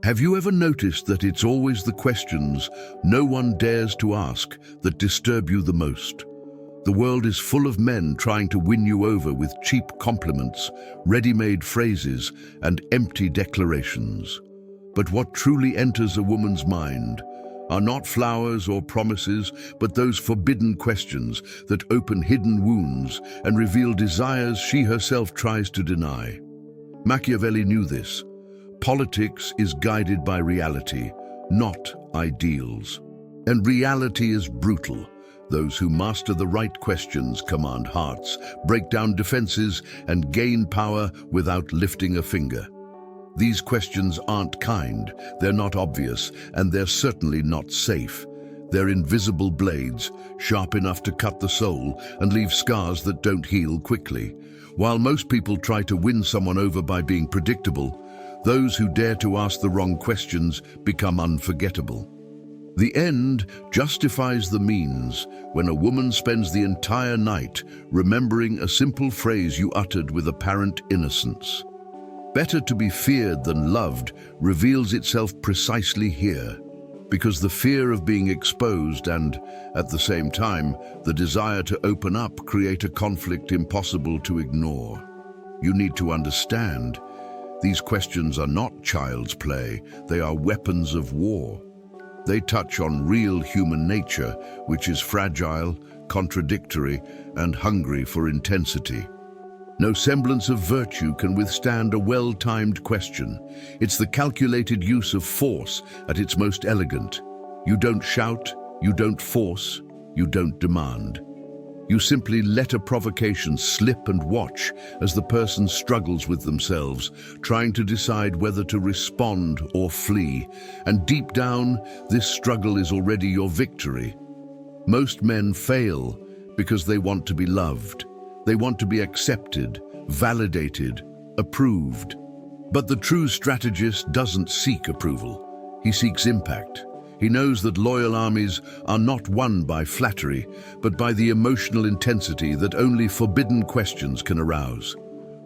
Have you ever noticed that it's always the questions no one dares to ask that disturb you the most? The world is full of men trying to win you over with cheap compliments, ready-made phrases, and empty declarations. But what truly enters a woman's mind are not flowers or promises, but those forbidden questions that open hidden wounds and reveal desires she herself tries to deny. Machiavelli knew this. Politics is guided by reality, not ideals. And reality is brutal. Those who master the right questions command hearts, break down defenses, and gain power without lifting a finger. These questions aren't kind, they're not obvious, and they're certainly not safe. They're invisible blades, sharp enough to cut the soul and leave scars that don't heal quickly. While most people try to win someone over by being predictable, those who dare to ask the wrong questions become unforgettable. The end justifies the means when a woman spends the entire night remembering a simple phrase you uttered with apparent innocence. Better to be feared than loved reveals itself precisely here, because the fear of being exposed and, at the same time, the desire to open up create a conflict impossible to ignore. You need to understand, these questions are not child's play, they are weapons of war. They touch on real human nature, which is fragile, contradictory, and hungry for intensity. No semblance of virtue can withstand a well-timed question. It's the calculated use of force at its most elegant. You don't shout, you don't force, you don't demand. You simply let a provocation slip and watch as the person struggles with themselves, trying to decide whether to respond or flee. And deep down, this struggle is already your victory. Most men fail because they want to be loved. They want to be accepted, validated, approved. But the true strategist doesn't seek approval. He seeks impact. He knows that loyal armies are not won by flattery, but by the emotional intensity that only forbidden questions can arouse.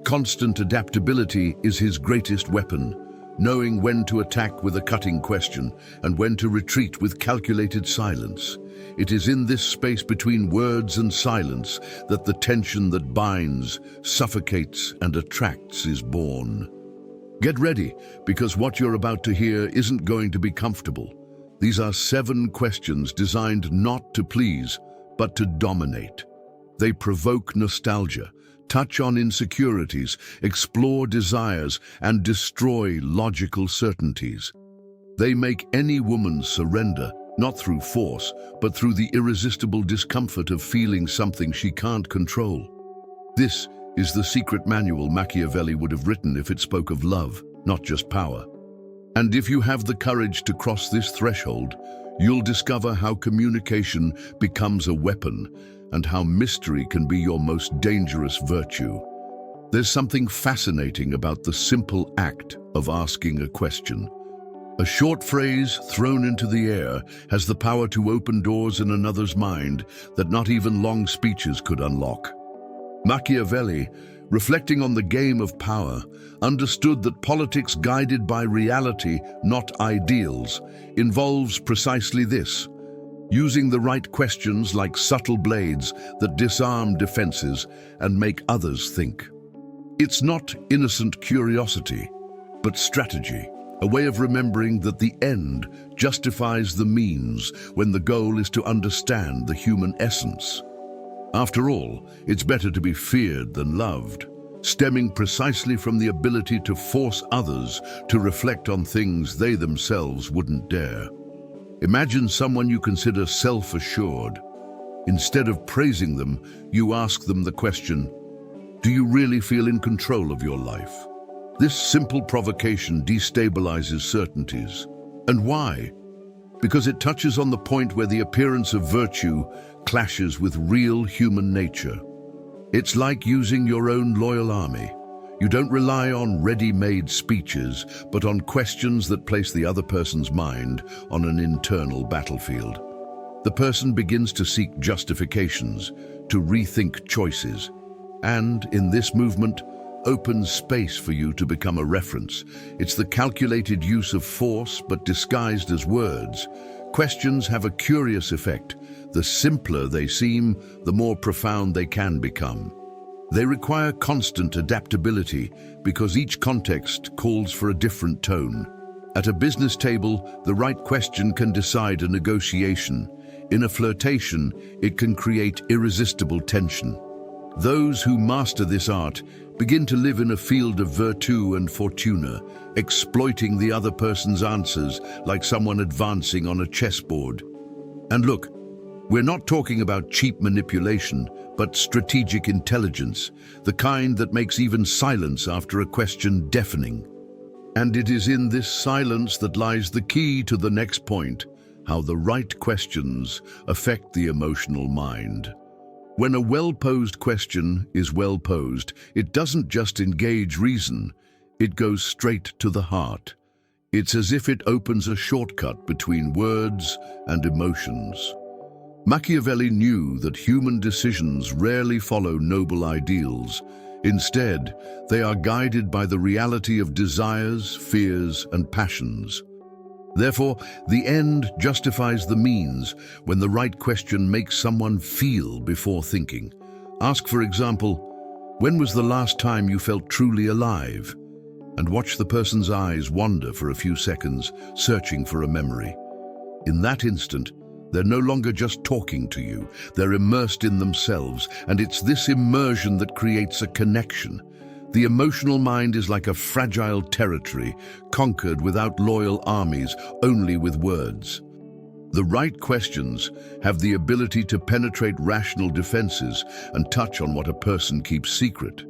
Constant adaptability is his greatest weapon, knowing when to attack with a cutting question and when to retreat with calculated silence. It is in this space between words and silence that the tension that binds, suffocates, and attracts is born. Get ready, because what you're about to hear isn't going to be comfortable. These are 7 questions designed not to please, but to dominate. They provoke nostalgia, touch on insecurities, explore desires, and destroy logical certainties. They make any woman surrender, not through force, but through the irresistible discomfort of feeling something she can't control. This is the secret manual Machiavelli would have written if it spoke of love, not just power. And if you have the courage to cross this threshold, you'll discover how communication becomes a weapon and how mystery can be your most dangerous virtue. There's something fascinating about the simple act of asking a question. A short phrase thrown into the air has the power to open doors in another's mind that not even long speeches could unlock. Machiavelli, reflecting on the game of power, understood that politics guided by reality, not ideals, involves precisely this: using the right questions like subtle blades that disarm defenses and make others think. It's not innocent curiosity, but strategy, a way of remembering that the end justifies the means when the goal is to understand the human essence. After all, it's better to be feared than loved, stemming precisely from the ability to force others to reflect on things they themselves wouldn't dare. Imagine someone you consider self-assured. Instead of praising them, you ask them the question, do you really feel in control of your life? This simple provocation destabilizes certainties. And why? Because it touches on the point where the appearance of virtue clashes with real human nature. It's like using your own loyal army. You don't rely on ready-made speeches, but on questions that place the other person's mind on an internal battlefield. The person begins to seek justifications, to rethink choices. And, in this movement, opens space for you to become a reference. It's the calculated use of force, but disguised as words. Questions have a curious effect. The simpler they seem, the more profound they can become. They require constant adaptability because each context calls for a different tone. At a business table, the right question can decide a negotiation. In a flirtation, it can create irresistible tension. Those who master this art begin to live in a field of virtu and fortuna, exploiting the other person's answers like someone advancing on a chessboard. And look, we're not talking about cheap manipulation, but strategic intelligence, the kind that makes even silence after a question deafening. And it is in this silence that lies the key to the next point, how the right questions affect the emotional mind. When a well-posed question is well posed, it doesn't just engage reason, it goes straight to the heart. It's as if it opens a shortcut between words and emotions. Machiavelli knew that human decisions rarely follow noble ideals. Instead, they are guided by the reality of desires, fears, and passions. Therefore, the end justifies the means when the right question makes someone feel before thinking. Ask, for example, when was the last time you felt truly alive? And watch the person's eyes wander for a few seconds, searching for a memory. In that instant, they're no longer just talking to you, they're immersed in themselves, and it's this immersion that creates a connection. The emotional mind is like a fragile territory, conquered without loyal armies, only with words. The right questions have the ability to penetrate rational defenses and touch on what a person keeps secret.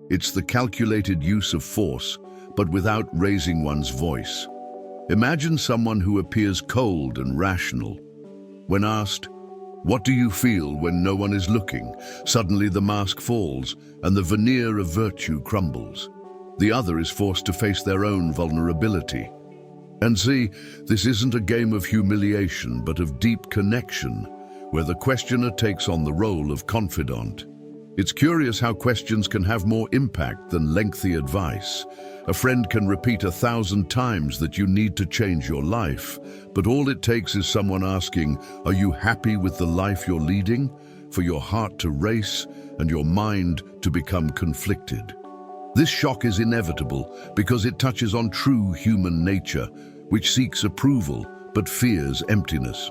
It's the calculated use of force, but without raising one's voice. Imagine someone who appears cold and rational. When asked, "What do you feel when no one is looking?" suddenly the mask falls and the veneer of virtue crumbles. The other is forced to face their own vulnerability. And see, this isn't a game of humiliation, but of deep connection, where the questioner takes on the role of confidant. It's curious how questions can have more impact than lengthy advice. A friend can repeat 1,000 times that you need to change your life, but all it takes is someone asking, "Are you happy with the life you're leading?" for your heart to race and your mind to become conflicted. This shock is inevitable because it touches on true human nature, which seeks approval but fears emptiness.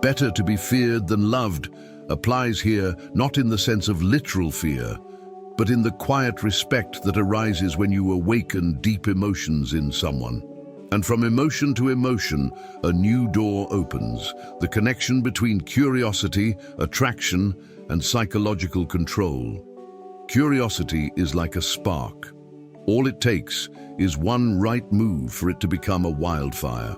Better to be feared than loved applies here not in the sense of literal fear, but in the quiet respect that arises when you awaken deep emotions in someone. And from emotion to emotion, a new door opens, the connection between curiosity, attraction, and psychological control. Curiosity is like a spark. All it takes is one right move for it to become a wildfire.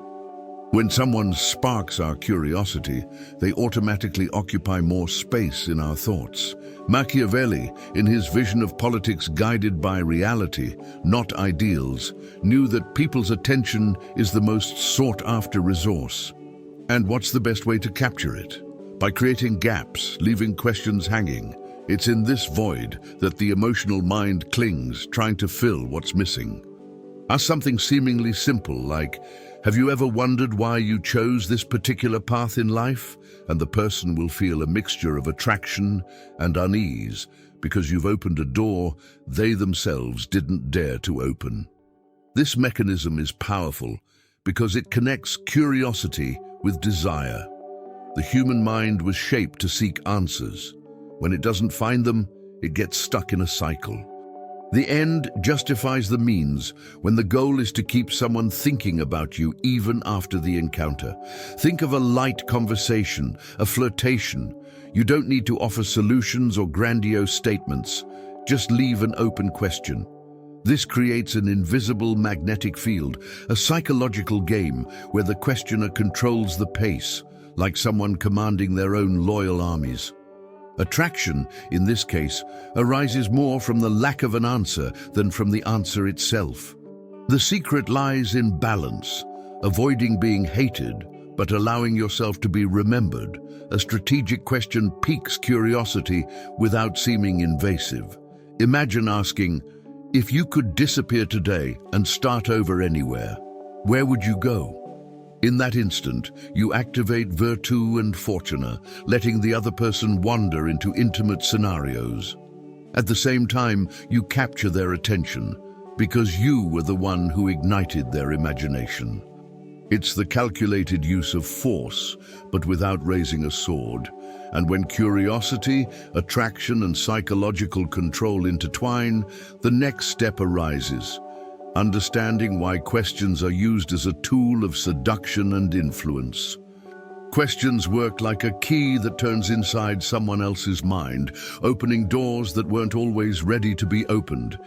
When someone sparks our curiosity, they automatically occupy more space in our thoughts. Machiavelli, in his vision of politics guided by reality, not ideals, knew that people's attention is the most sought-after resource. And what's the best way to capture it? By creating gaps, leaving questions hanging. It's in this void that the emotional mind clings, trying to fill what's missing. Ask something seemingly simple like, "Have you ever wondered why you chose this particular path in life?" And the person will feel a mixture of attraction and unease because you've opened a door they themselves didn't dare to open. This mechanism is powerful because it connects curiosity with desire. The human mind was shaped to seek answers. When it doesn't find them, it gets stuck in a cycle. The end justifies the means when the goal is to keep someone thinking about you even after the encounter. Think of a light conversation, a flirtation. You don't need to offer solutions or grandiose statements. Just leave an open question. This creates an invisible magnetic field, a psychological game where the questioner controls the pace, like someone commanding their own loyal armies. Attraction, in this case, arises more from the lack of an answer than from the answer itself. The secret lies in balance, avoiding being hated, but allowing yourself to be remembered. A strategic question piques curiosity without seeming invasive. Imagine asking, If you could disappear today and start over anywhere, where would you go? In that instant, you activate virtù and fortuna, letting the other person wander into intimate scenarios. At the same time, you capture their attention, because you were the one who ignited their imagination. It's the calculated use of force, but without raising a sword. And when curiosity, attraction, and psychological control intertwine, the next step arises. Understanding why questions are used as a tool of seduction and influence. Questions work like a key that turns inside someone else's mind, opening doors that weren't always ready to be opened.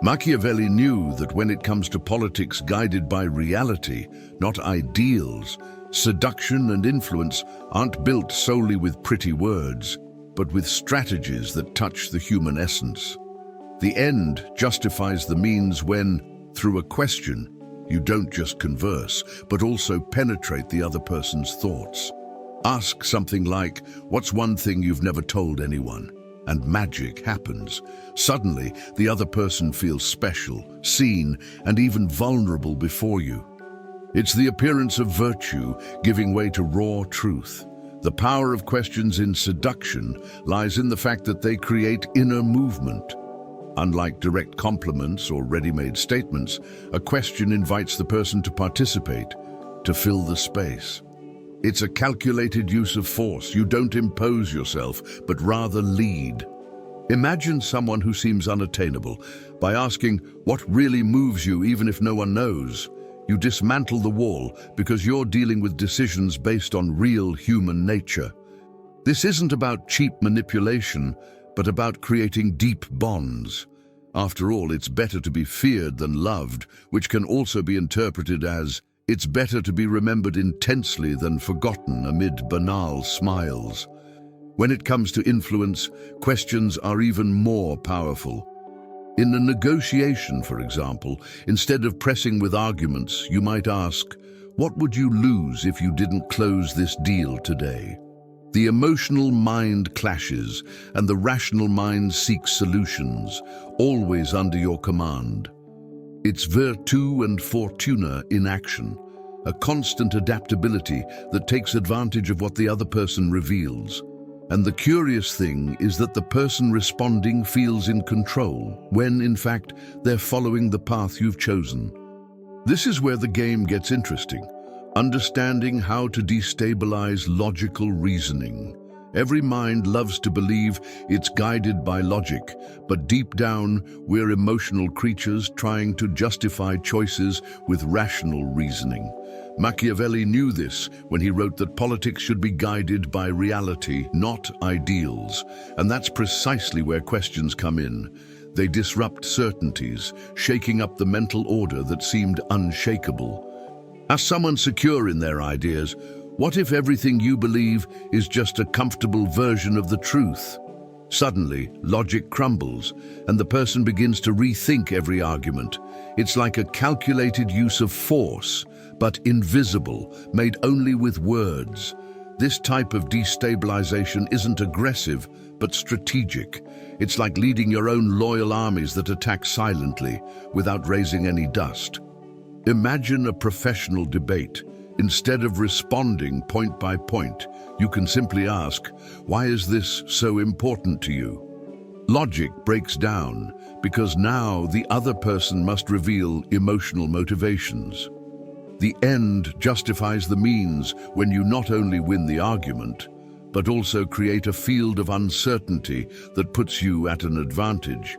Machiavelli knew that when it comes to politics guided by reality, not ideals, seduction and influence aren't built solely with pretty words, but with strategies that touch the human essence. The end justifies the means when, through a question, you don't just converse, but also penetrate the other person's thoughts. Ask something like, "What's one thing you've never told anyone?" And magic happens. Suddenly, the other person feels special, seen, and even vulnerable before you. It's the appearance of virtue giving way to raw truth. The power of questions in seduction lies in the fact that they create inner movement. Unlike direct compliments or ready-made statements, a question invites the person to participate, to fill the space. It's a calculated use of force. You don't impose yourself, but rather lead. Imagine someone who seems unattainable. By asking, "What really moves you even if no one knows?" You dismantle the wall because you're dealing with decisions based on real human nature. This isn't about cheap manipulation, but about creating deep bonds. After all, it's better to be feared than loved, which can also be interpreted as, it's better to be remembered intensely than forgotten amid banal smiles. When it comes to influence, questions are even more powerful. In a negotiation, for example, instead of pressing with arguments, you might ask, "What would you lose if you didn't close this deal today?" The emotional mind clashes, and the rational mind seeks solutions, always under your command. It's virtù and fortuna in action, a constant adaptability that takes advantage of what the other person reveals. And the curious thing is that the person responding feels in control, when, in fact, they're following the path you've chosen. This is where the game gets interesting. Understanding how to destabilize logical reasoning. Every mind loves to believe it's guided by logic, but deep down, we're emotional creatures trying to justify choices with rational reasoning. Machiavelli knew this when he wrote that politics should be guided by reality, not ideals. And that's precisely where questions come in. They disrupt certainties, shaking up the mental order that seemed unshakable. As someone secure in their ideas, what if everything you believe is just a comfortable version of the truth? Suddenly, logic crumbles, and the person begins to rethink every argument. It's like a calculated use of force, but invisible, made only with words. This type of destabilization isn't aggressive, but strategic. It's like leading your own loyal armies that attack silently, without raising any dust. Imagine a professional debate. Instead of responding point by point, you can simply ask, "Why is this so important to you?" Logic breaks down because now the other person must reveal emotional motivations. The end justifies the means when you not only win the argument, but also create a field of uncertainty that puts you at an advantage.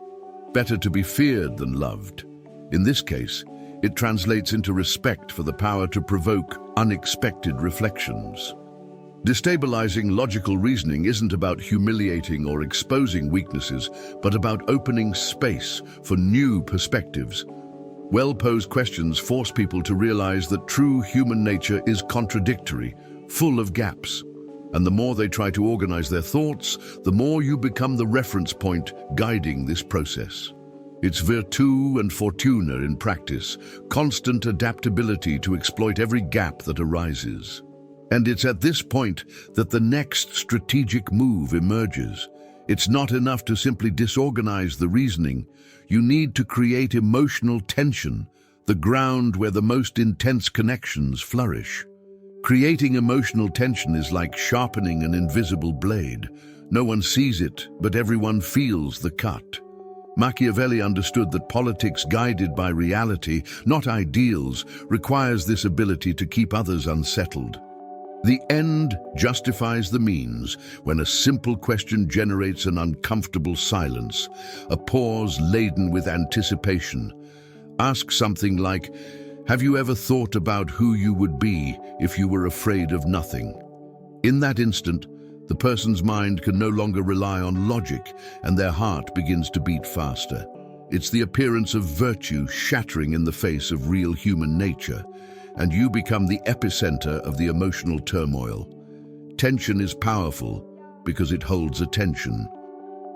Better to be feared than loved. In this case, it translates into respect for the power to provoke unexpected reflections. Destabilizing logical reasoning isn't about humiliating or exposing weaknesses, but about opening space for new perspectives. Well-posed questions force people to realize that true human nature is contradictory, full of gaps. And the more they try to organize their thoughts, the more you become the reference point guiding this process. It's virtù and fortuna in practice, constant adaptability to exploit every gap that arises. And it's at this point that the next strategic move emerges. It's not enough to simply disorganize the reasoning. You need to create emotional tension, the ground where the most intense connections flourish. Creating emotional tension is like sharpening an invisible blade. No one sees it, but everyone feels the cut. Machiavelli understood that politics guided by reality, not ideals, requires this ability to keep others unsettled. The end justifies the means when a simple question generates an uncomfortable silence, a pause laden with anticipation. Ask something like, "Have you ever thought about who you would be if you were afraid of nothing?" In that instant, the person's mind can no longer rely on logic, and their heart begins to beat faster. It's the appearance of virtue shattering in the face of real human nature, and you become the epicenter of the emotional turmoil. Tension is powerful because it holds attention.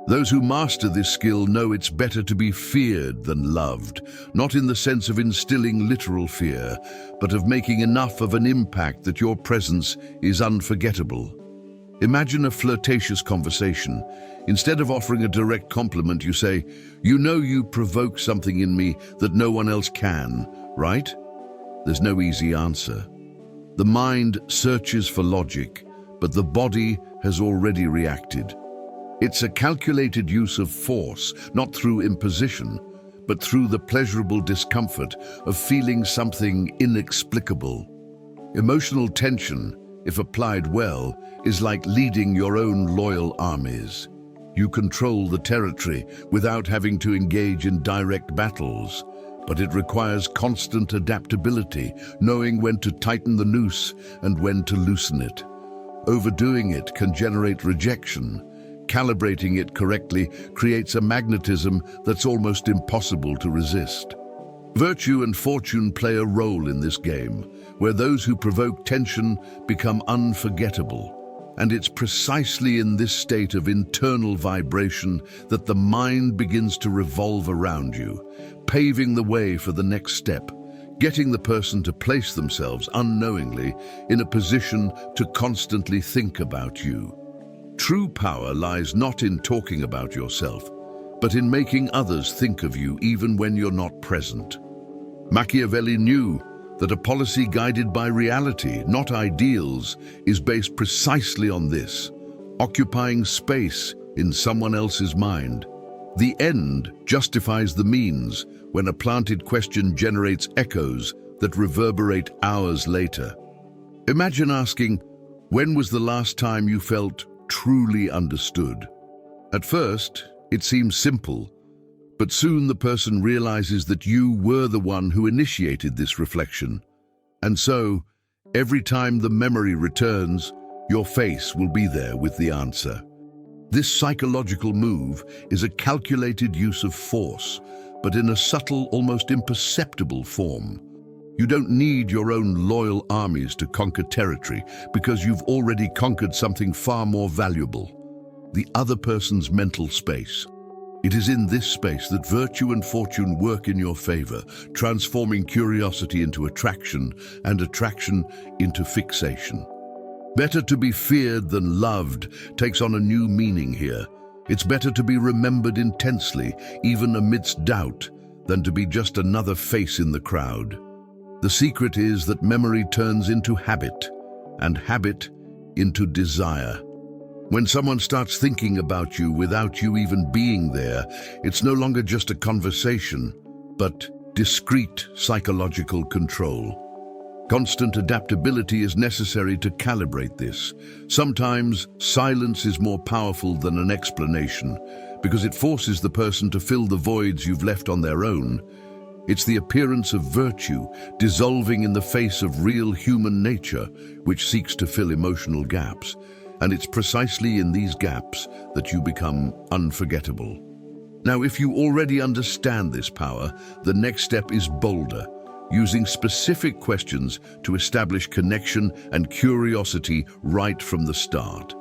Those who master this skill know it's better to be feared than loved, not in the sense of instilling literal fear, but of making enough of an impact that your presence is unforgettable. Imagine a flirtatious conversation. Instead of offering a direct compliment, you say, "You know you provoke something in me that no one else can, right?" There's no easy answer. The mind searches for logic, but the body has already reacted. It's a calculated use of force, not through imposition, but through the pleasurable discomfort of feeling something inexplicable. Emotional tension, if applied well, is like leading your own loyal armies. You control the territory without having to engage in direct battles. But it requires constant adaptability, knowing when to tighten the noose and when to loosen it. Overdoing it can generate rejection. Calibrating it correctly creates a magnetism that's almost impossible to resist. Virtue and fortune play a role in this game, where those who provoke tension become unforgettable. And it's precisely in this state of internal vibration that the mind begins to revolve around you, paving the way for the next step, getting the person to place themselves unknowingly in a position to constantly think about you. True power lies not in talking about yourself, but in making others think of you even when you're not present. Machiavelli knew that a policy guided by reality, not ideals, is based precisely on this, occupying space in someone else's mind. The end justifies the means when a planted question generates echoes that reverberate hours later. Imagine asking, when was the last time you felt truly understood? At first, it seems simple, but soon the person realizes that you were the one who initiated this reflection. And so, every time the memory returns, your face will be there with the answer. This psychological move is a calculated use of force, but in a subtle, almost imperceptible form. You don't need your own loyal armies to conquer territory because you've already conquered something far more valuable: the other person's mental space. It is in this space that virtue and fortune work in your favor, transforming curiosity into attraction and attraction into fixation. Better to be feared than loved takes on a new meaning here. It's better to be remembered intensely, even amidst doubt, than to be just another face in the crowd. The secret is that memory turns into habit, and habit into desire. When someone starts thinking about you without you even being there, it's no longer just a conversation, but discrete psychological control. Constant adaptability is necessary to calibrate this. Sometimes silence is more powerful than an explanation because it forces the person to fill the voids you've left on their own. It's the appearance of virtue dissolving in the face of real human nature which seeks to fill emotional gaps. And it's precisely in these gaps that you become unforgettable. Now, if you already understand this power, the next step is bolder, using specific questions to establish connection and curiosity right from the start.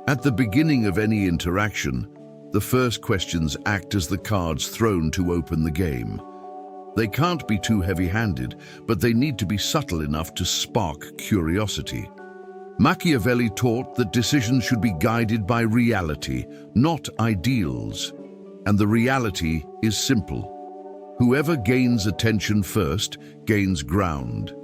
At the beginning of any interaction, the first questions act as the cards thrown to open the game. They can't be too heavy-handed, but they need to be subtle enough to spark curiosity. Machiavelli taught that decisions should be guided by reality, not ideals. And the reality is simple. Whoever gains attention first gains ground.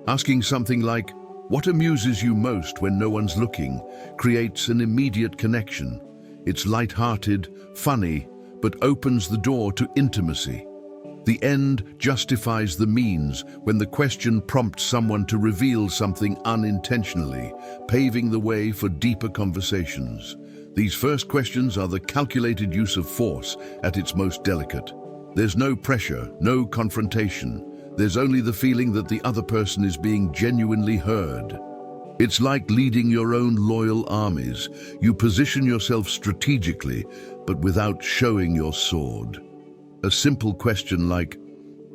Asking something like, "What amuses you most when no one's looking?" creates an immediate connection. It's light-hearted, funny, but opens the door to intimacy. The end justifies the means when the question prompts someone to reveal something unintentionally, paving the way for deeper conversations. These first questions are the calculated use of force at its most delicate. There's no pressure, no confrontation. There's only the feeling that the other person is being genuinely heard. It's like leading your own loyal armies. You position yourself strategically, but without showing your sword. A simple question like,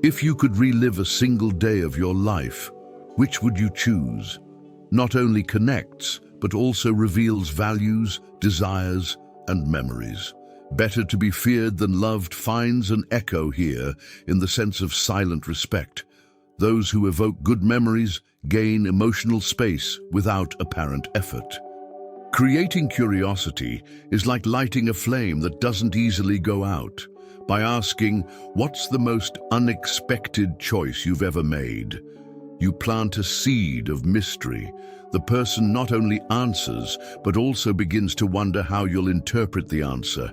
if you could relive a single day of your life, which would you choose? Not only connects, but also reveals values, desires, and memories. Better to be feared than loved finds an echo here in the sense of silent respect. Those who evoke good memories gain emotional space without apparent effort. Creating curiosity is like lighting a flame that doesn't easily go out. By asking, "What's the most unexpected choice you've ever made?" you plant a seed of mystery. The person not only answers, but also begins to wonder how you'll interpret the answer.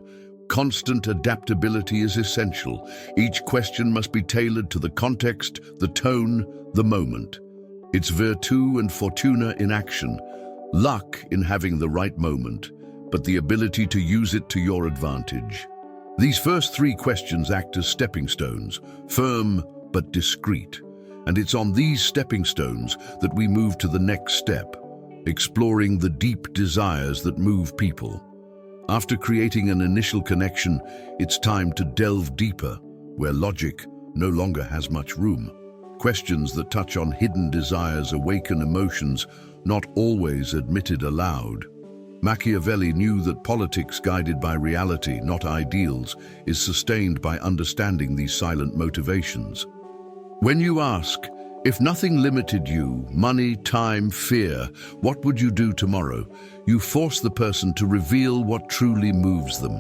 Constant adaptability is essential. Each question must be tailored to the context, the tone, the moment. It's virtù and fortuna in action, luck in having the right moment, but the ability to use it to your advantage. These first three questions act as stepping stones, firm but discreet. And it's on these stepping stones that we move to the next step, exploring the deep desires that move people. After creating an initial connection, it's time to delve deeper, where logic no longer has much room. Questions that touch on hidden desires awaken emotions not always admitted aloud. Machiavelli knew that politics guided by reality, not ideals, is sustained by understanding these silent motivations. When you ask, if nothing limited you, money, time, fear, what would you do tomorrow? You force the person to reveal what truly moves them.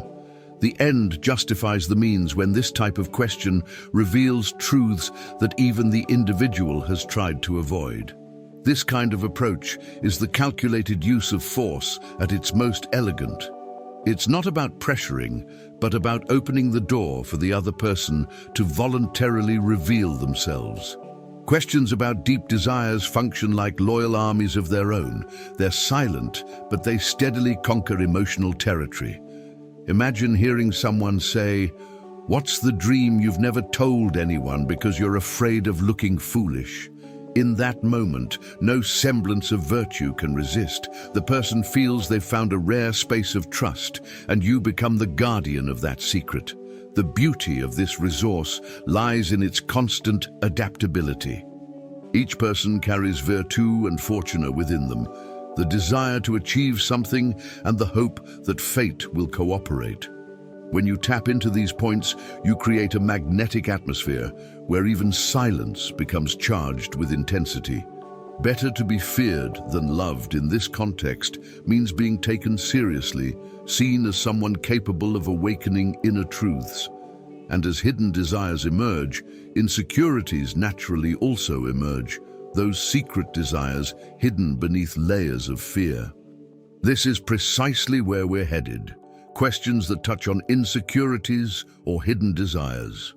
The end justifies the means when this type of question reveals truths that even the individual has tried to avoid. This kind of approach is the calculated use of force at its most elegant. It's not about pressuring, but about opening the door for the other person to voluntarily reveal themselves. Questions about deep desires function like loyal armies of their own. They're silent, but they steadily conquer emotional territory. Imagine hearing someone say, "What's the dream you've never told anyone because you're afraid of looking foolish?" In that moment, no semblance of virtue can resist. The person feels they've found a rare space of trust, and you become the guardian of that secret. The beauty of this resource lies in its constant adaptability. Each person carries virtù and fortuna within them, the desire to achieve something and the hope that fate will cooperate. When you tap into these points, you create a magnetic atmosphere where even silence becomes charged with intensity. Better to be feared than loved in this context means being taken seriously, seen as someone capable of awakening inner truths. And as hidden desires emerge, insecurities naturally also emerge, those secret desires hidden beneath layers of fear. This is precisely where we're headed. Questions that touch on insecurities or hidden desires.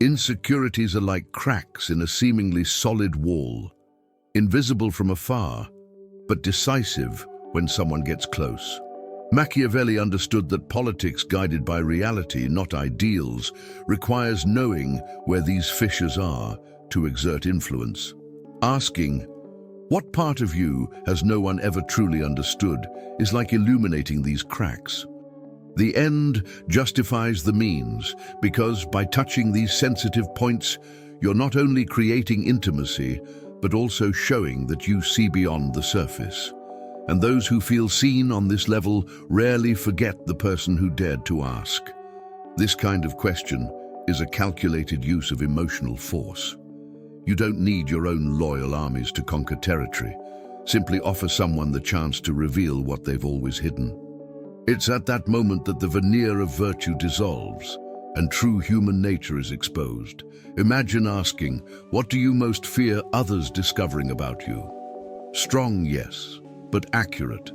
Insecurities are like cracks in a seemingly solid wall, invisible from afar, but decisive when someone gets close. Machiavelli understood that politics guided by reality, not ideals, requires knowing where these fissures are to exert influence. Asking, "What part of you has no one ever truly understood?" is like illuminating these cracks. The end justifies the means, because by touching these sensitive points, you're not only creating intimacy, but also showing that you see beyond the surface. And those who feel seen on this level rarely forget the person who dared to ask. This kind of question is a calculated use of emotional force. You don't need your own loyal armies to conquer territory. simply offer someone the chance to reveal what they've always hidden. It's at that moment that the veneer of virtue dissolves and true human nature is exposed. Imagine asking, what do you most fear others discovering about you? Strong, yes, but accurate.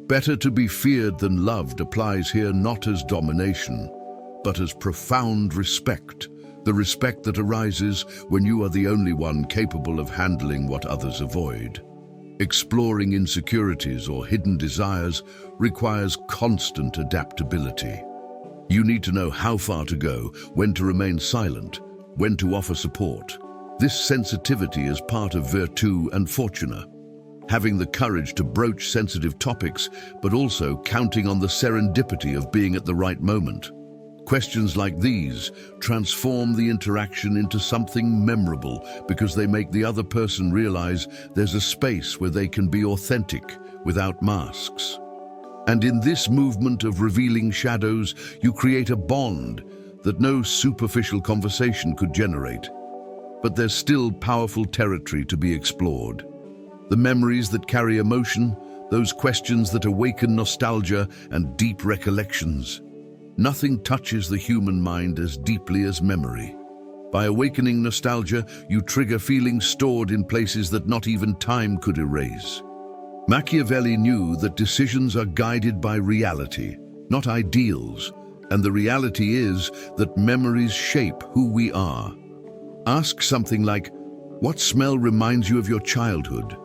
Better to be feared than loved applies here not as domination, but as profound respect. The respect that arises when you are the only one capable of handling what others avoid. Exploring insecurities or hidden desires requires constant adaptability. You need to know how far to go, when to remain silent, when to offer support. This sensitivity is part of virtù and fortuna. Having the courage to broach sensitive topics, but also counting on the serendipity of being at the right moment. Questions like these transform the interaction into something memorable because they make the other person realize there's a space where they can be authentic without masks. And in this movement of revealing shadows, you create a bond that no superficial conversation could generate. But there's still powerful territory to be explored. The memories that carry emotion, those questions that awaken nostalgia and deep recollections. Nothing touches the human mind as deeply as memory. By awakening nostalgia, you trigger feelings stored in places that not even time could erase. Machiavelli knew that decisions are guided by reality, not ideals, and the reality is that memories shape who we are. Ask something like, what smell reminds you of your childhood?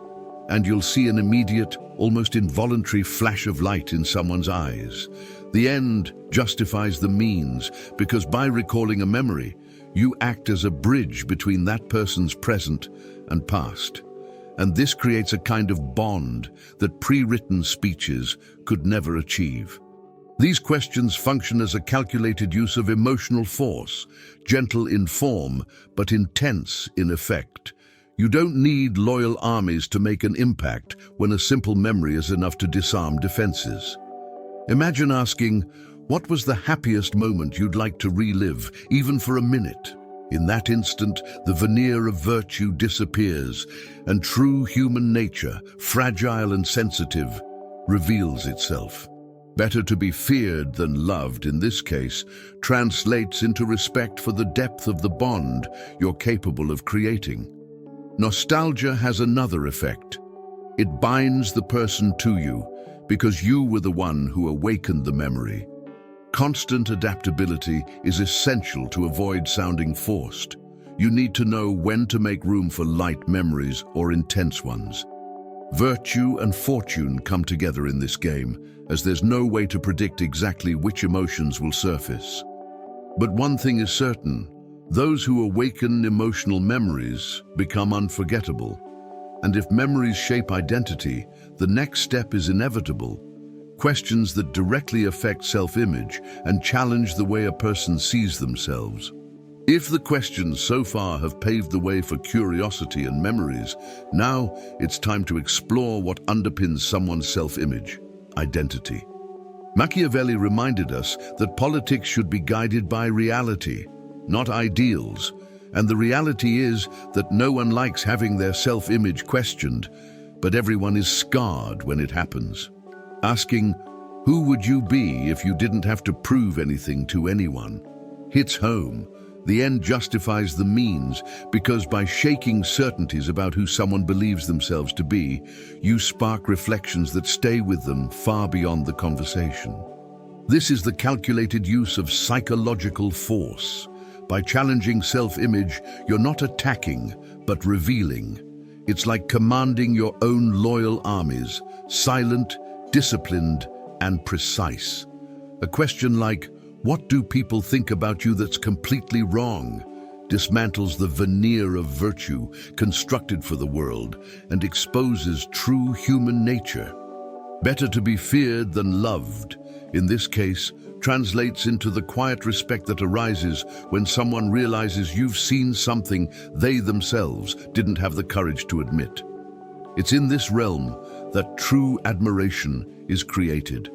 And you'll see an immediate, almost involuntary flash of light in someone's eyes. The end justifies the means, because by recalling a memory, you act as a bridge between that person's present and past. And this creates a kind of bond that pre-written speeches could never achieve. These questions function as a calculated use of emotional force, gentle in form, but intense in effect. You don't need loyal armies to make an impact when a simple memory is enough to disarm defenses. Imagine asking, what was the happiest moment you'd like to relive, even for a minute? In that instant, the veneer of virtue disappears, and true human nature, fragile and sensitive, reveals itself. Better to be feared than loved, in this case, translates into respect for the depth of the bond you're capable of creating. Nostalgia has another effect. It binds the person to you because you were the one who awakened the memory. Constant adaptability is essential to avoid sounding forced. You need to know when to make room for light memories or intense ones. Virtue and fortune come together in this game, as there's no way to predict exactly which emotions will surface. But one thing is certain. Those who awaken emotional memories become unforgettable. And if memories shape identity, the next step is inevitable. Questions that directly affect self-image and challenge the way a person sees themselves. If the questions so far have paved the way for curiosity and memories, now it's time to explore what underpins someone's self-image, identity. Machiavelli reminded us that politics should be guided by reality, not ideals, and the reality is that no one likes having their self-image questioned, but everyone is scarred when it happens. Asking, who would you be if you didn't have to prove anything to anyone? Hits home. The end justifies the means, because by shaking certainties about who someone believes themselves to be, you spark reflections that stay with them far beyond the conversation. This is the calculated use of psychological force. By challenging self-image, you're not attacking, but revealing. It's like commanding your own loyal armies, silent, disciplined, and precise. A question like, what do people think about you that's completely wrong? Dismantles the veneer of virtue constructed for the world and exposes true human nature. Better to be feared than loved, in this case, translates into the quiet respect that arises when someone realizes you've seen something they themselves didn't have the courage to admit. It's in this realm that true admiration is created.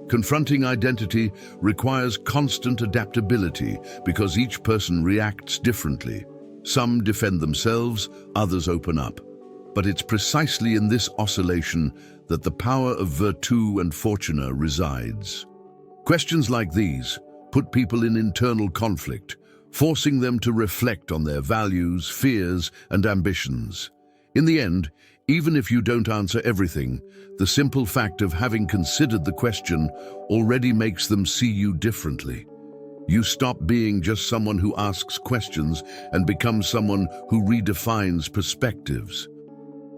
Confronting identity requires constant adaptability because each person reacts differently. Some defend themselves, others open up. But it's precisely in this oscillation that the power of virtù and fortuna resides. Questions like these put people in internal conflict, forcing them to reflect on their values, fears, and ambitions. In the end, even if you don't answer everything, the simple fact of having considered the question already makes them see you differently. You stop being just someone who asks questions and become someone who redefines perspectives.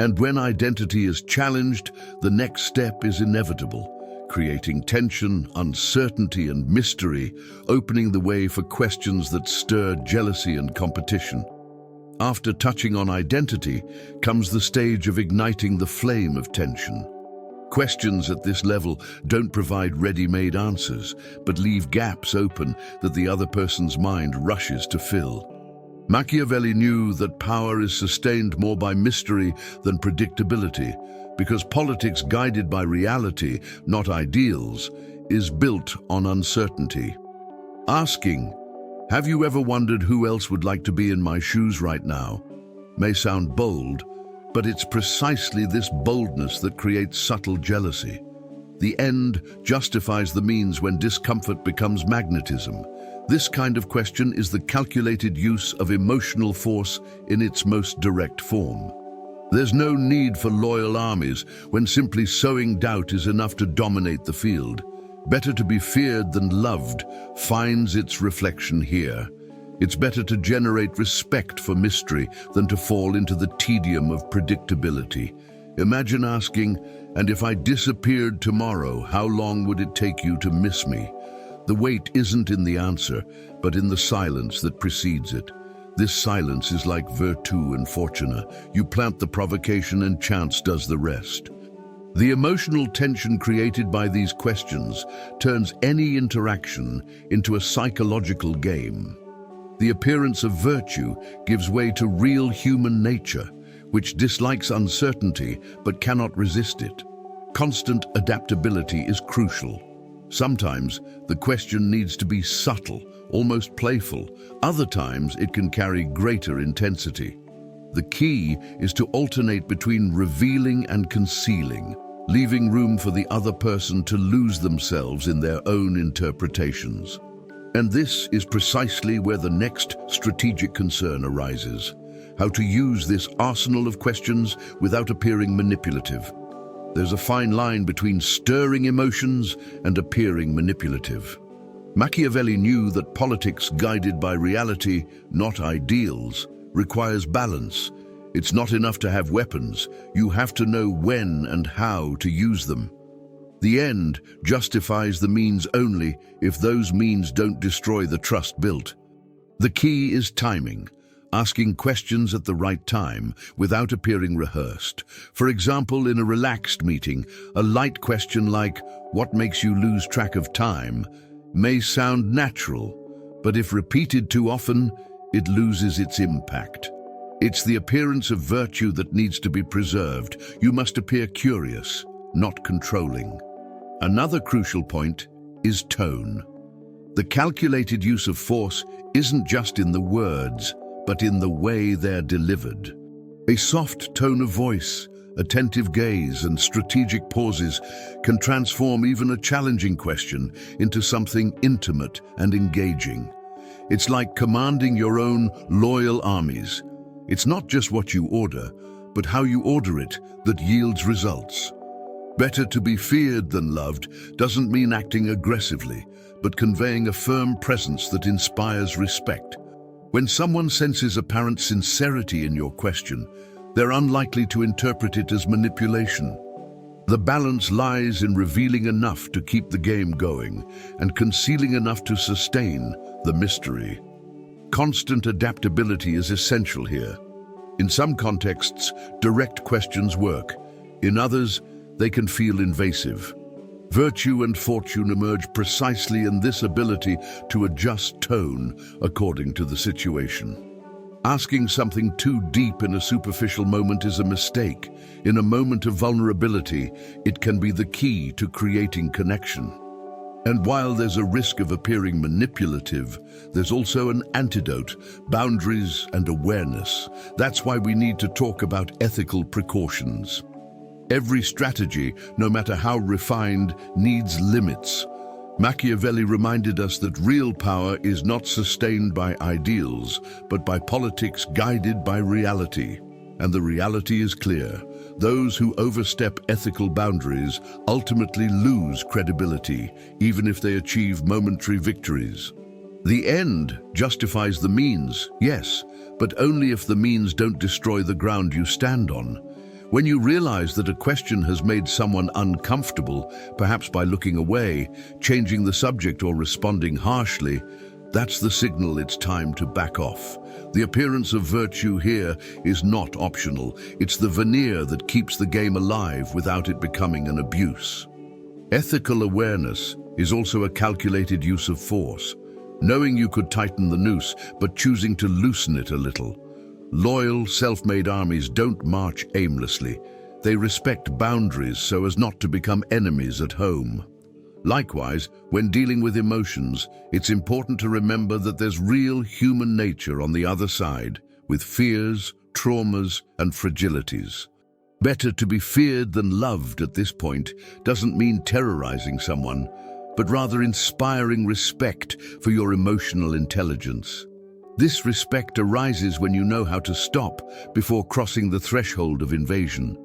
And when identity is challenged, the next step is inevitable, creating tension, uncertainty, and mystery, opening the way for questions that stir jealousy and competition. After touching on identity comes the stage of igniting the flame of tension. Questions at this level don't provide ready-made answers, but leave gaps open that the other person's mind rushes to fill. Machiavelli knew that power is sustained more by mystery than predictability, because politics guided by reality, not ideals, is built on uncertainty. Asking, "Have you ever wondered who else would like to be in my shoes right now?" may sound bold, but it's precisely this boldness that creates subtle jealousy. The end justifies the means when discomfort becomes magnetism. This kind of question is the calculated use of emotional force in its most direct form. There's no need for loyal armies when simply sowing doubt is enough to dominate the field. Better to be feared than loved finds its reflection here. It's better to generate respect for mystery than to fall into the tedium of predictability. Imagine asking, "And if I disappeared tomorrow, how long would it take you to miss me?" The weight isn't in the answer, but in the silence that precedes it. This silence is like virtù and fortuna. You plant the provocation and chance does the rest. The emotional tension created by these questions turns any interaction into a psychological game. The appearance of virtue gives way to real human nature, which dislikes uncertainty but cannot resist it. Constant adaptability is crucial. Sometimes the question needs to be subtle, almost playful. Other times it can carry greater intensity. The key is to alternate between revealing and concealing, leaving room for the other person to lose themselves in their own interpretations. And this is precisely where the next strategic concern arises: how to use this arsenal of questions without appearing manipulative. There's a fine line between stirring emotions and appearing manipulative. Machiavelli knew that politics guided by reality, not ideals, requires balance. It's not enough to have weapons. You have to know when and how to use them. The end justifies the means only if those means don't destroy the trust built. The key is timing, asking questions at the right time without appearing rehearsed. For example, in a relaxed meeting, a light question like, "What makes you lose track of time?" may sound natural, but if repeated too often, it loses its impact. It's the appearance of virtue that needs to be preserved. You must appear curious, not controlling. Another crucial point is tone. The calculated use of force isn't just in the words, but in the way they're delivered. A soft tone of voice, attentive gaze, and strategic pauses can transform even a challenging question into something intimate and engaging. It's like commanding your own loyal armies. It's not just what you order, but how you order it that yields results. Better to be feared than loved doesn't mean acting aggressively, but conveying a firm presence that inspires respect. When someone senses apparent sincerity in your question, they're unlikely to interpret it as manipulation. The balance lies in revealing enough to keep the game going and concealing enough to sustain the mystery. Constant adaptability is essential here. In some contexts, direct questions work. In others, they can feel invasive. Virtue and fortune emerge precisely in this ability to adjust tone according to the situation. Asking something too deep in a superficial moment is a mistake. In a moment of vulnerability, it can be the key to creating connection. And while there's a risk of appearing manipulative, there's also an antidote: boundaries and awareness. That's why we need to talk about ethical precautions. Every strategy, no matter how refined, needs limits. Machiavelli reminded us that real power is not sustained by ideals, but by politics guided by reality. And the reality is clear: those who overstep ethical boundaries ultimately lose credibility, even if they achieve momentary victories. The end justifies the means, yes, but only if the means don't destroy the ground you stand on. When you realize that a question has made someone uncomfortable, perhaps by looking away, changing the subject, or responding harshly, that's the signal it's time to back off. The appearance of virtue here is not optional. It's the veneer that keeps the game alive without it becoming an abuse. Ethical awareness is also a calculated use of force, knowing you could tighten the noose, but choosing to loosen it a little. Loyal, self-made armies don't march aimlessly. They respect boundaries so as not to become enemies at home. Likewise, when dealing with emotions, it's important to remember that there's real human nature on the other side, with fears, traumas, and fragilities. Better to be feared than loved at this point doesn't mean terrorizing someone, but rather inspiring respect for your emotional intelligence. This respect arises when you know how to stop before crossing the threshold of invasion.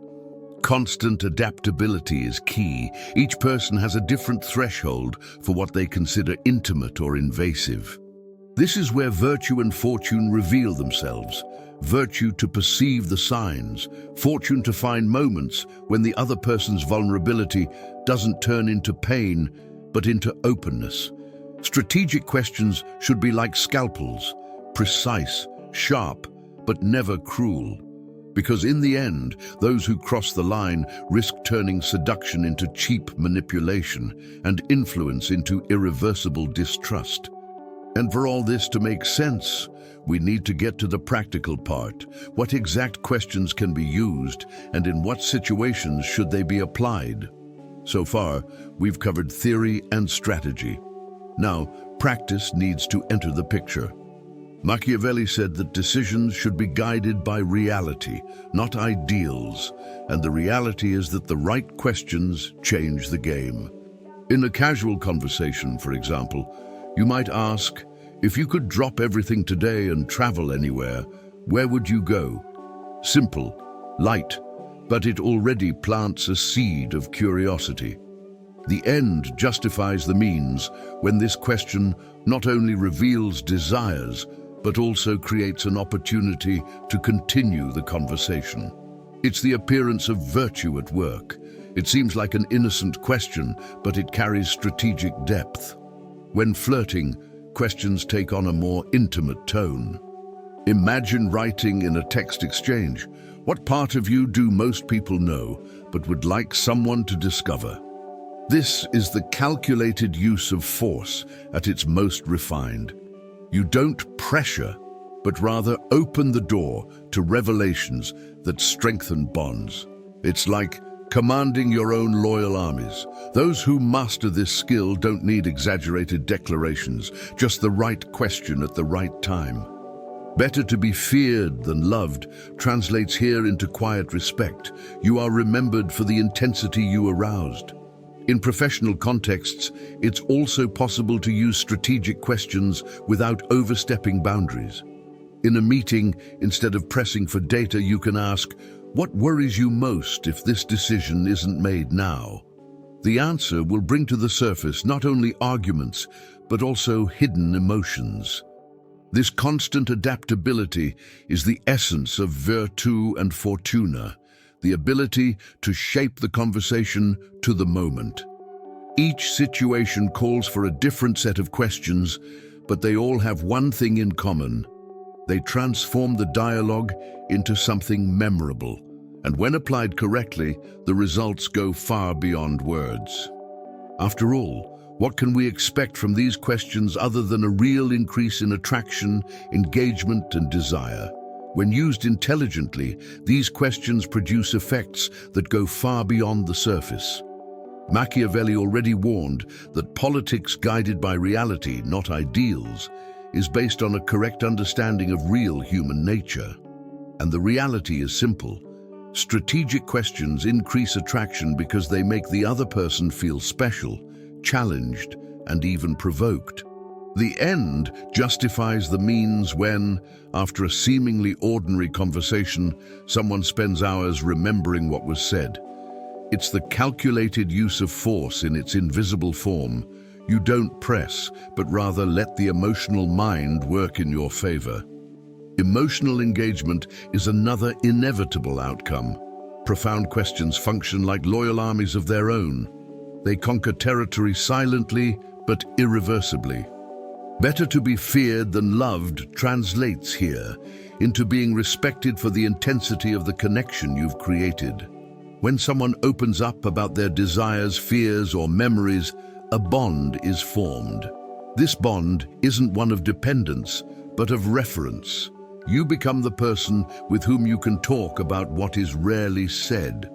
Constant adaptability is key. Each person has a different threshold for what they consider intimate or invasive. This is where virtue and fortune reveal themselves. Virtue to perceive the signs, fortune to find moments when the other person's vulnerability doesn't turn into pain, but into openness. Strategic questions should be like scalpels: precise, sharp, but never cruel. Because in the end, those who cross the line risk turning seduction into cheap manipulation and influence into irreversible distrust. And for all this to make sense, we need to get to the practical part. What exact questions can be used, and in what situations should they be applied? So far, we've covered theory and strategy. Now, practice needs to enter the picture. Machiavelli said that decisions should be guided by reality, not ideals, and the reality is that the right questions change the game. In a casual conversation, for example, you might ask, if you could drop everything today and travel anywhere, where would you go? Simple, light, but it already plants a seed of curiosity. The end justifies the means when this question not only reveals desires, but also creates an opportunity to continue the conversation. It's the appearance of virtue at work. It seems like an innocent question, but it carries strategic depth. When flirting, questions take on a more intimate tone. Imagine writing in a text exchange, "What part of you do most people know, but would like someone to discover?" This is the calculated use of force at its most refined. You don't pressure, but rather open the door to revelations that strengthen bonds. It's like commanding your own loyal armies. Those who master this skill don't need exaggerated declarations, just the right question at the right time. Better to be feared than loved translates here into quiet respect. You are remembered for the intensity you aroused. In professional contexts, it's also possible to use strategic questions without overstepping boundaries. In a meeting, instead of pressing for data, you can ask, "What worries you most if this decision isn't made now?" The answer will bring to the surface not only arguments, but also hidden emotions. This constant adaptability is the essence of virtu and fortuna, the ability to shape the conversation to the moment. Each situation calls for a different set of questions, but they all have one thing in common. They transform the dialogue into something memorable, and when applied correctly, the results go far beyond words. After all, what can we expect from these questions other than a real increase in attraction, engagement, and desire? When used intelligently, these questions produce effects that go far beyond the surface. Machiavelli already warned that politics guided by reality, not ideals, is based on a correct understanding of real human nature. And the reality is simple. Strategic questions increase attraction because they make the other person feel special, challenged, and even provoked. The end justifies the means when, after a seemingly ordinary conversation, someone spends hours remembering what was said. It's the calculated use of force in its invisible form. You don't press, but rather let the emotional mind work in your favor. Emotional engagement is another inevitable outcome. Profound questions function like loyal armies of their own. They conquer territory silently, but irreversibly. Better to be feared than loved translates here into being respected for the intensity of the connection you've created. When someone opens up about their desires, fears, or memories, a bond is formed. This bond isn't one of dependence, but of reference. You become the person with whom you can talk about what is rarely said.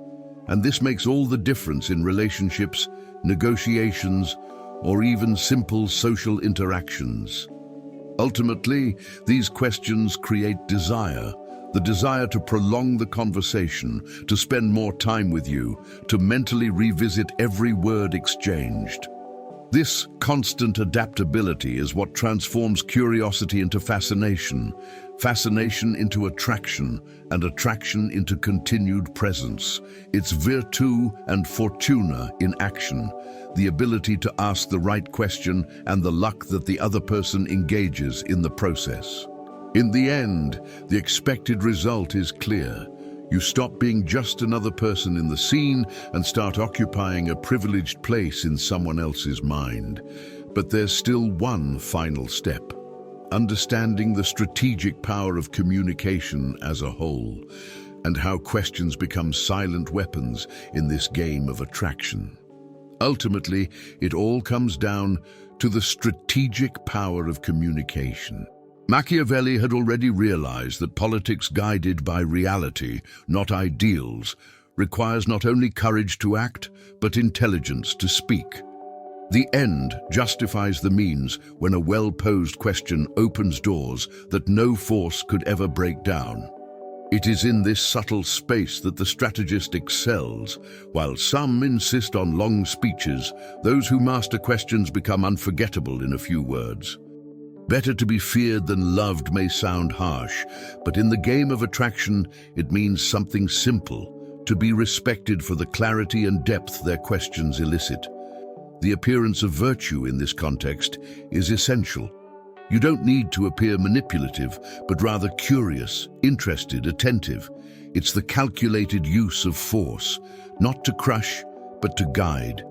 And this makes all the difference in relationships, negotiations, or even simple social interactions. Ultimately, these questions create desire, the desire to prolong the conversation, to spend more time with you, to mentally revisit every word exchanged. This constant adaptability is what transforms curiosity into fascination, fascination into attraction, and attraction into continued presence. It's virtu and fortuna in action, the ability to ask the right question and the luck that the other person engages in the process. In the end, the expected result is clear. You stop being just another person in the scene and start occupying a privileged place in someone else's mind. But there's still one final step: understanding the strategic power of communication as a whole, and how questions become silent weapons in this game of attraction. Ultimately, it all comes down to the strategic power of communication. Machiavelli had already realized that politics guided by reality, not ideals, requires not only courage to act, but intelligence to speak. The end justifies the means when a well-posed question opens doors that no force could ever break down. It is in this subtle space that the strategist excels. While some insist on long speeches, those who master questions become unforgettable in a few words. Better to be feared than loved may sound harsh, but in the game of attraction, it means something simple: to be respected for the clarity and depth their questions elicit. The appearance of virtue in this context is essential. You don't need to appear manipulative, but rather curious, interested, attentive. It's the calculated use of force, not to crush, but to guide.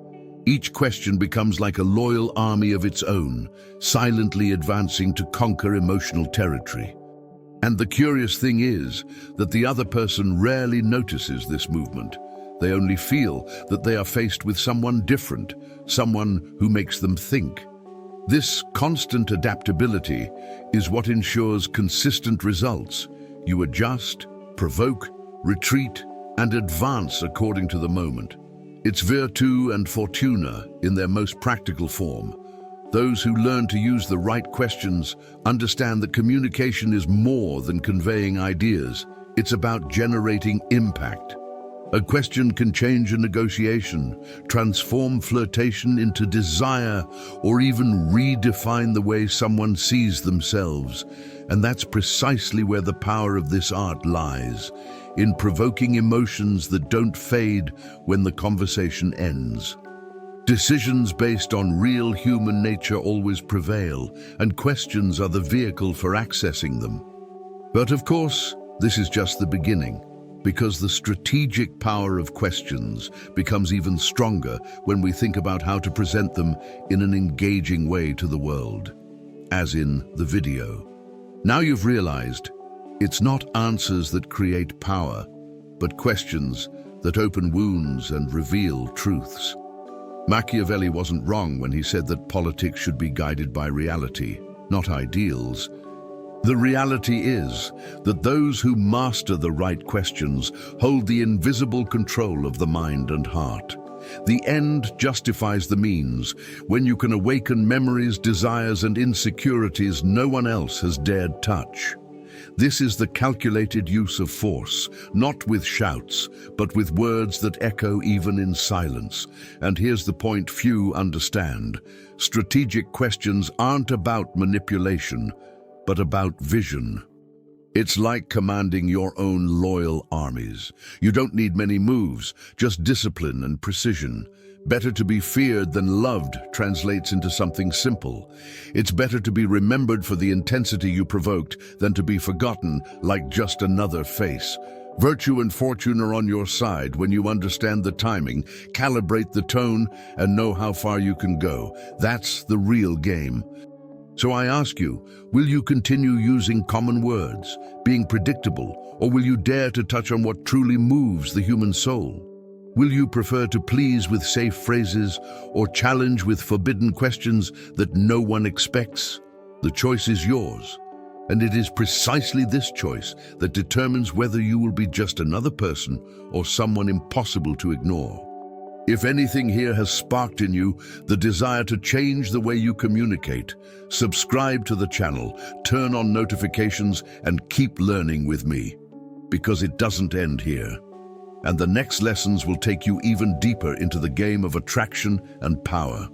Each question becomes like a loyal army of its own, silently advancing to conquer emotional territory. And the curious thing is that the other person rarely notices this movement. They only feel that they are faced with someone different, someone who makes them think. This constant adaptability is what ensures consistent results. You adjust, provoke, retreat, and advance according to the moment. It's virtu and fortuna in their most practical form. Those who learn to use the right questions understand that communication is more than conveying ideas. It's about generating impact. A question can change a negotiation, transform flirtation into desire, or even redefine the way someone sees themselves. And that's precisely where the power of this art lies, in provoking emotions that don't fade when the conversation ends. Decisions based on real human nature always prevail, and questions are the vehicle for accessing them. But of course, this is just the beginning, because the strategic power of questions becomes even stronger when we think about how to present them in an engaging way to the world, as in the video. Now you've realized, it's not answers that create power, but questions that open wounds and reveal truths. Machiavelli wasn't wrong when he said that politics should be guided by reality, not ideals. The reality is that those who master the right questions hold the invisible control of the mind and heart. The end justifies the means, when you can awaken memories, desires, and insecurities no one else has dared touch. This is the calculated use of force, not with shouts, but with words that echo even in silence. And here's the point few understand. Strategic questions aren't about manipulation, but about vision. It's like commanding your own loyal armies. You don't need many moves, just discipline and precision. Better to be feared than loved translates into something simple. It's better to be remembered for the intensity you provoked than to be forgotten like just another face. Virtue and fortune are on your side when you understand the timing, calibrate the tone, and know how far you can go. That's the real game. So I ask you, will you continue using common words, being predictable, or will you dare to touch on what truly moves the human soul? Will you prefer to please with safe phrases or challenge with forbidden questions that no one expects? The choice is yours, and it is precisely this choice that determines whether you will be just another person or someone impossible to ignore. If anything here has sparked in you the desire to change the way you communicate, subscribe to the channel, turn on notifications, and keep learning with me, because it doesn't end here. And the next lessons will take you even deeper into the game of attraction and power.